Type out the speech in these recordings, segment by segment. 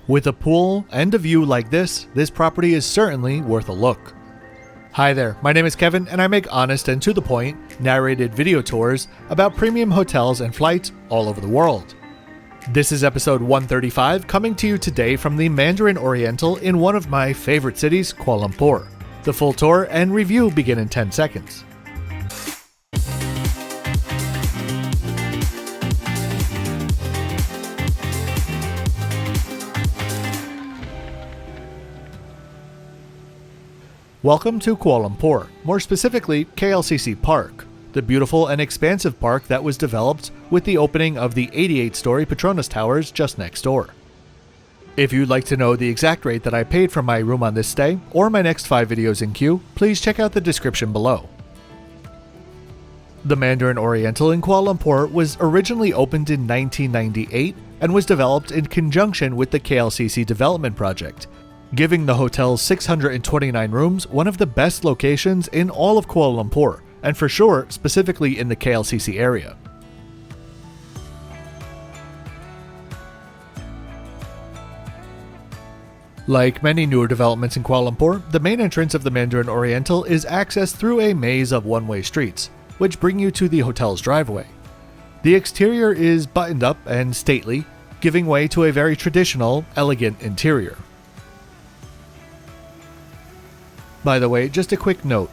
With a pool and a view like this property is certainly worth a look. Hi there, my name is Kevin and I make honest and to the point, narrated video tours about premium hotels and flights all over the world. This is episode 135, coming to you today from the Mandarin Oriental in one of my favorite cities, Kuala Lumpur. The full tour and review begin in 10 seconds. Welcome to Kuala Lumpur, more specifically KLCC Park, the beautiful and expansive park that was developed with the opening of the 88-story Petronas Towers just next door. If you'd like to know the exact rate that I paid for my room on this stay, or my next 5 videos in queue, please check out the description below. The Mandarin Oriental in Kuala Lumpur was originally opened in 1998 and was developed in conjunction with the KLCC development project, giving the hotel's 629 rooms one of the best locations in all of Kuala Lumpur, and for sure, specifically in the KLCC area. Like many newer developments in Kuala Lumpur, the main entrance of the Mandarin Oriental is accessed through a maze of one-way streets, which bring you to the hotel's driveway. The exterior is buttoned up and stately, giving way to a very traditional, elegant interior. By the way, just a quick note.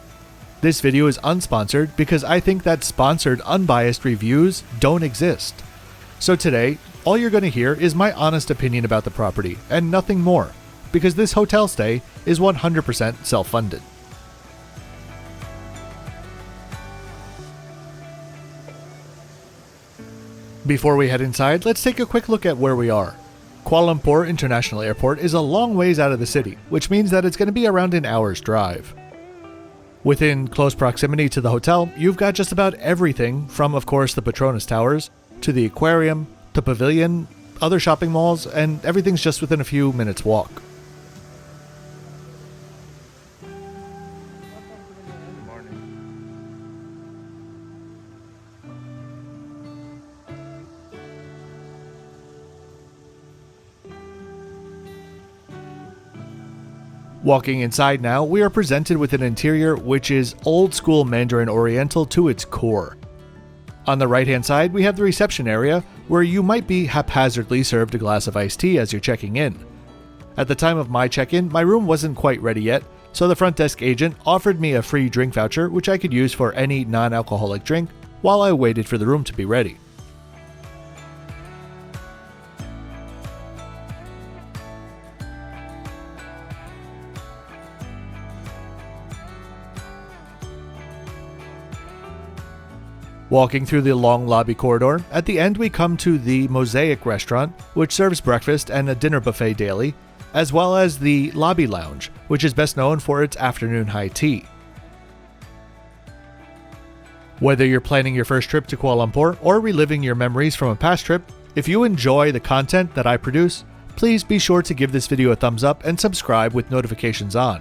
This video is unsponsored because I think that sponsored, unbiased reviews don't exist. So today, all you're going to hear is my honest opinion about the property, and nothing more, because this hotel stay is 100% self-funded. Before we head inside, let's take a quick look at where we are. Kuala Lumpur International Airport is a long ways out of the city, which means that it's going to be around an hour's drive. Within close proximity to the hotel, you've got just about everything from, of course, the Petronas Towers, to the aquarium, to pavilion, other shopping malls, and everything's just within a few minutes' walk. Walking inside now, we are presented with an interior which is old school Mandarin Oriental to its core. On the right hand side, we have the reception area where you might be haphazardly served a glass of iced tea as you're checking in. At the time of my check-in, my room wasn't quite ready yet, so the front desk agent offered me a free drink voucher which I could use for any non-alcoholic drink while I waited for the room to be ready. Walking through the long lobby corridor, at the end we come to the Mosaic Restaurant, which serves breakfast and a dinner buffet daily, as well as the Lobby Lounge, which is best known for its afternoon high tea. Whether you're planning your first trip to Kuala Lumpur or reliving your memories from a past trip, if you enjoy the content that I produce, please be sure to give this video a thumbs up and subscribe with notifications on.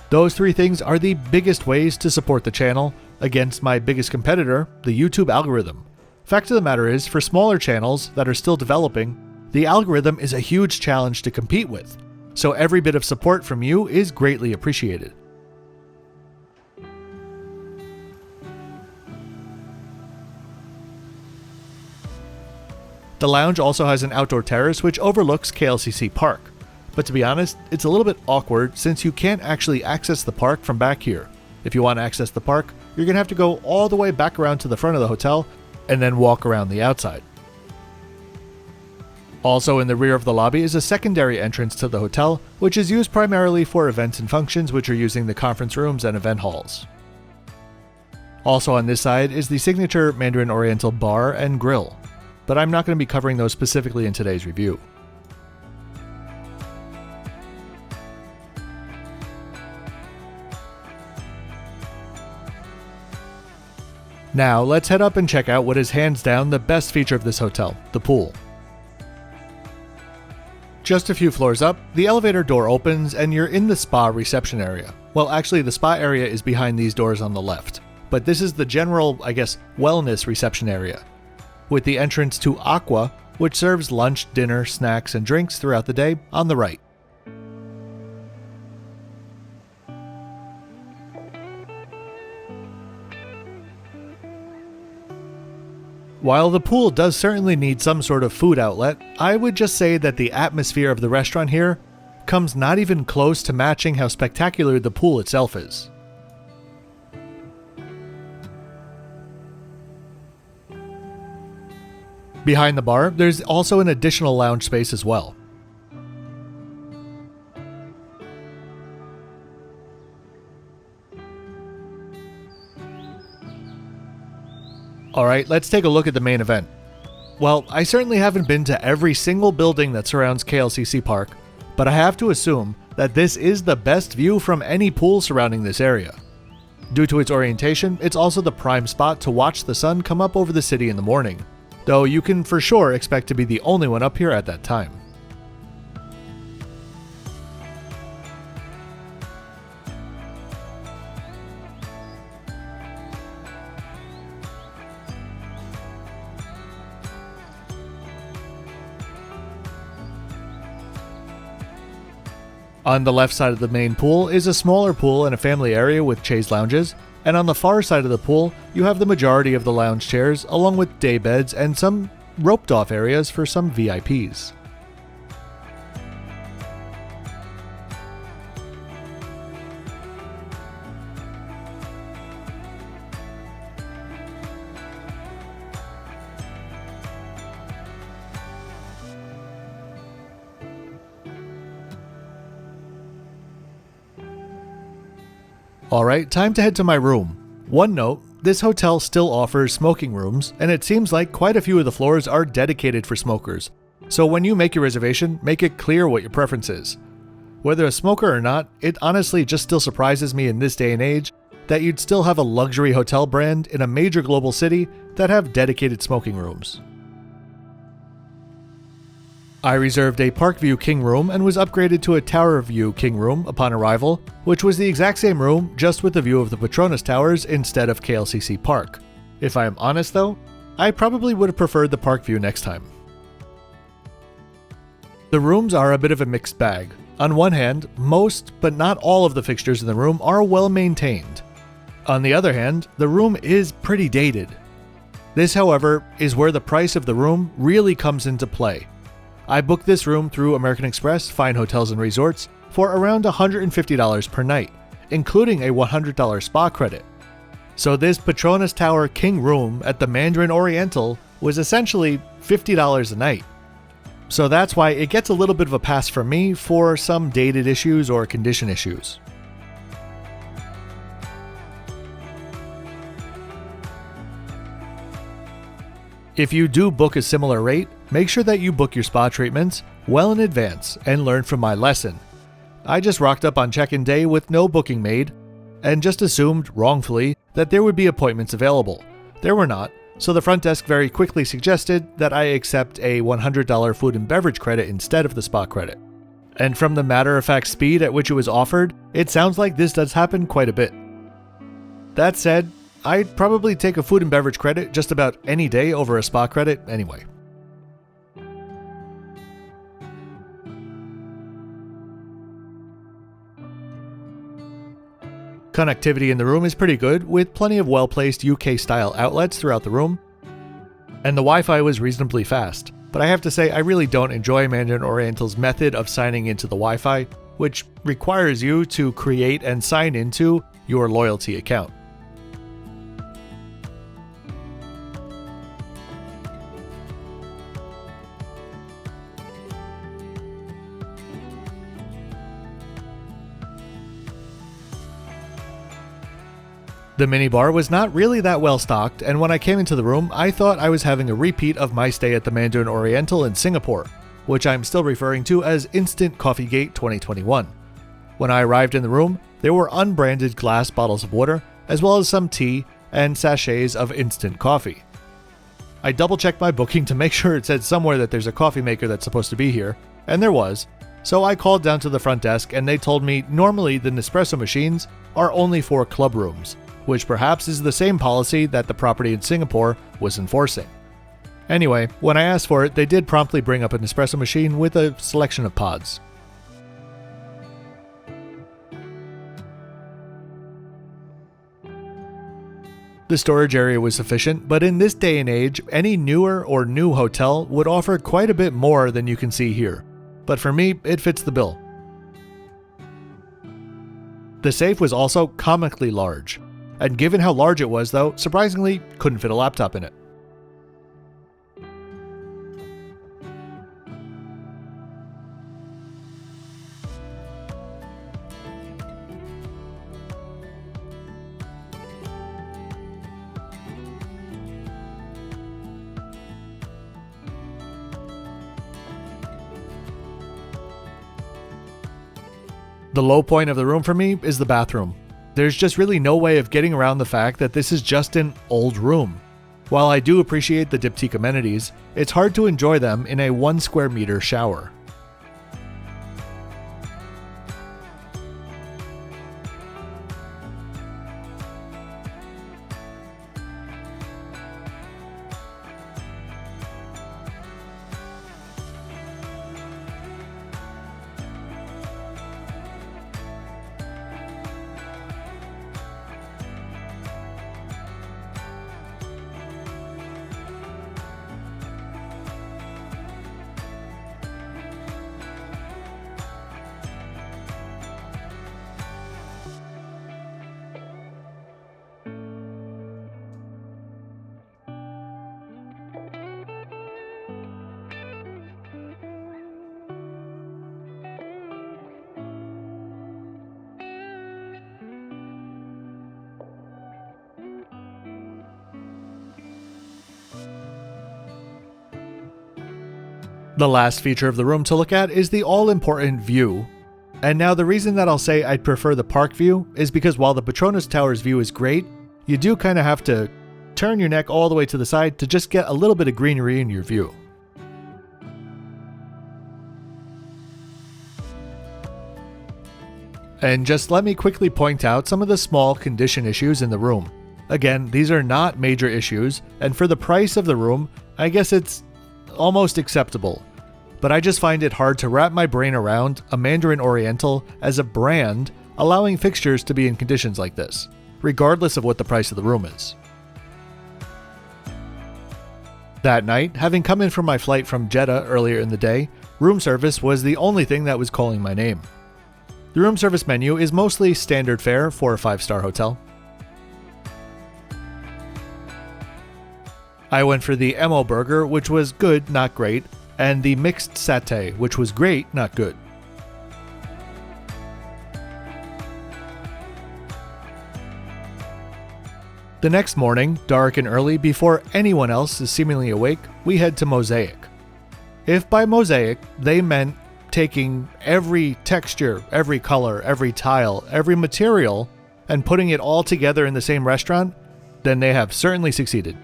Those 3 things are the biggest ways to support the channel against my biggest competitor, the YouTube algorithm. Fact of the matter is, for smaller channels that are still developing, the algorithm is a huge challenge to compete with, so every bit of support from you is greatly appreciated. The lounge also has an outdoor terrace which overlooks KLCC Park, but to be honest, it's a little bit awkward since you can't actually access the park from back here. If you want to access the park, you're going to have to go all the way back around to the front of the hotel and then walk around the outside. Also in the rear of the lobby is a secondary entrance to the hotel, which is used primarily for events and functions which are using the conference rooms and event halls. Also on this side is the signature Mandarin Oriental bar and grill, but I'm not going to be covering those specifically in today's review. Now, let's head up and check out what is hands down the best feature of this hotel, the pool. Just a few floors up, the elevator door opens and you're in the spa reception area. Well, actually the spa area is behind these doors on the left, but this is the general, wellness reception area, with the entrance to Aqua, which serves lunch, dinner, snacks, and drinks throughout the day, on the right. While the pool does certainly need some sort of food outlet, I would just say that the atmosphere of the restaurant here comes not even close to matching how spectacular the pool itself is. Behind the bar, there's also an additional lounge space as well. Alright, let's take a look at the main event. Well, I certainly haven't been to every single building that surrounds KLCC Park, but I have to assume that this is the best view from any pool surrounding this area. Due to its orientation, it's also the prime spot to watch the sun come up over the city in the morning, though you can for sure expect to be the only one up here at that time. On the left side of the main pool is a smaller pool and a family area with chaise lounges, and on the far side of the pool, you have the majority of the lounge chairs along with day beds and some roped off areas for some VIPs. Alright, time to head to my room. One note, this hotel still offers smoking rooms, and it seems like quite a few of the floors are dedicated for smokers. So when you make your reservation, make it clear what your preference is. Whether a smoker or not, it honestly just still surprises me in this day and age that you'd still have a luxury hotel brand in a major global city that have dedicated smoking rooms. I reserved a Parkview King room and was upgraded to a Tower View King room upon arrival, which was the exact same room, just with the view of the Petronas Towers instead of KLCC Park. If I am honest though, I probably would have preferred the Parkview next time. The rooms are a bit of a mixed bag. On one hand, most, but not all of the fixtures in the room are well maintained. On the other hand, the room is pretty dated. This, however, is where the price of the room really comes into play. I booked this room through American Express Fine Hotels and Resorts for around $150 per night, including a $100 spa credit. So this Petronas Tower King room at the Mandarin Oriental was essentially $50 a night. So that's why it gets a little bit of a pass from me for some dated issues or condition issues. If you do book a similar rate, make sure that you book your spa treatments well in advance and learn from my lesson. I just rocked up on check-in day with no booking made and just assumed, wrongfully, that there would be appointments available. There were not, so the front desk very quickly suggested that I accept a $100 food and beverage credit instead of the spa credit. And from the matter-of-fact speed at which it was offered, it sounds like this does happen quite a bit. That said, I'd probably take a food and beverage credit just about any day over a spa credit anyway. Connectivity in the room is pretty good, with plenty of well-placed UK-style outlets throughout the room, and the Wi-Fi was reasonably fast. But I have to say, I really don't enjoy Mandarin Oriental's method of signing into the Wi-Fi, which requires you to create and sign into your loyalty account. The minibar was not really that well stocked, and when I came into the room, I thought I was having a repeat of my stay at the Mandarin Oriental in Singapore, which I'm still referring to as Instant Coffee Gate 2021. When I arrived in the room, there were unbranded glass bottles of water, as well as some tea and sachets of instant coffee. I double-checked my booking to make sure it said somewhere that there's a coffee maker that's supposed to be here, and there was, so I called down to the front desk and they told me normally the Nespresso machines are only for club rooms, which perhaps is the same policy that the property in Singapore was enforcing. Anyway, when I asked for it, they did promptly bring up an espresso machine with a selection of pods. The storage area was sufficient, but in this day and age, any newer or new hotel would offer quite a bit more than you can see here. But for me, it fits the bill. The safe was also comically large, and given how large it was though, surprisingly couldn't fit a laptop in it. The low point of the room for me is the bathroom. There's just really no way of getting around the fact that this is just an old room. While I do appreciate the diptyque amenities, it's hard to enjoy them in a 1 square meter shower. The last feature of the room to look at is the all-important view. And now the reason that I'll say I'd prefer the park view is because while the Petronas Tower's view is great, you do kind of have to turn your neck all the way to the side to just get a little bit of greenery in your view. And just let me quickly point out some of the small condition issues in the room. Again, these are not major issues, and for the price of the room, I guess it's almost acceptable. But I just find it hard to wrap my brain around a Mandarin Oriental as a brand allowing fixtures to be in conditions like this, regardless of what the price of the room is. That night, having come in from my flight from Jeddah earlier in the day, room service was the only thing that was calling my name. The room service menu is mostly standard fare for a 5-star hotel. I went for the MO burger, which was good, not great, and the mixed satay, which was great, not good. The next morning, dark and early, before anyone else is seemingly awake, we head to Mosaic. If by Mosaic they meant taking every texture, every color, every tile, every material, and putting it all together in the same restaurant, then they have certainly succeeded.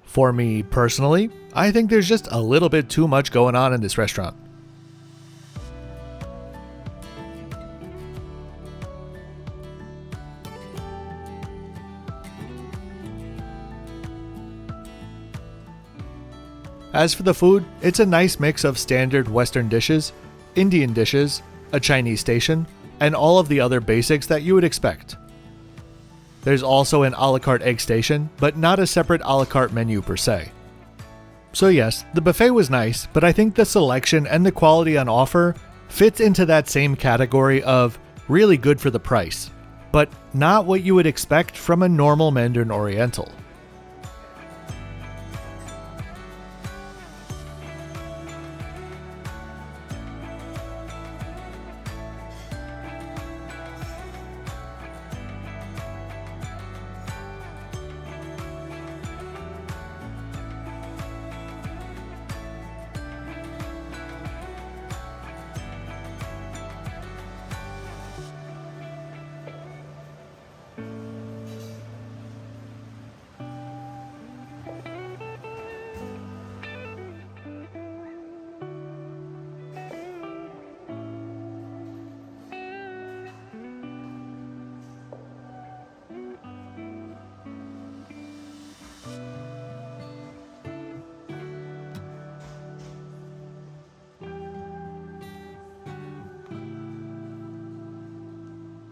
For me personally, I think there's just a little bit too much going on in this restaurant. As for the food, it's a nice mix of standard Western dishes, Indian dishes, a Chinese station, and all of the other basics that you would expect. There's also an a la carte egg station, but not a separate a la carte menu per se. So yes, the buffet was nice, but I think the selection and the quality on offer fits into that same category of really good for the price, but not what you would expect from a normal Mandarin Oriental.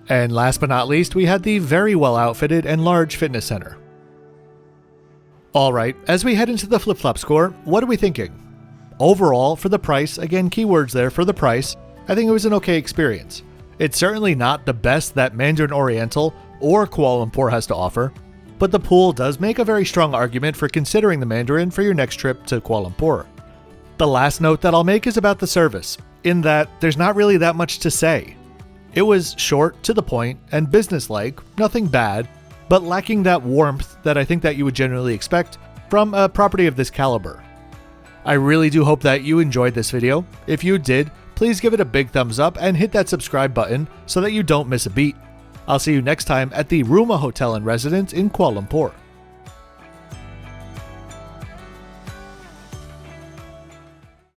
And last but not least, we had the very well outfitted and large fitness center. Alright, as we head into the flip-flop score, what are we thinking? Overall, for the price, again keywords there, for the price, I think it was an okay experience. It's certainly not the best that Mandarin Oriental or Kuala Lumpur has to offer, but the pool does make a very strong argument for considering the Mandarin for your next trip to Kuala Lumpur. The last note that I'll make is about the service, in that there's not really that much to say. It was short, to the point, and businesslike, nothing bad, but lacking that warmth that I think that you would generally expect from a property of this caliber. I really do hope that you enjoyed this video. If you did, please give it a big thumbs up and hit that subscribe button so that you don't miss a beat. I'll see you next time at the RuMa Hotel and Residence in Kuala Lumpur.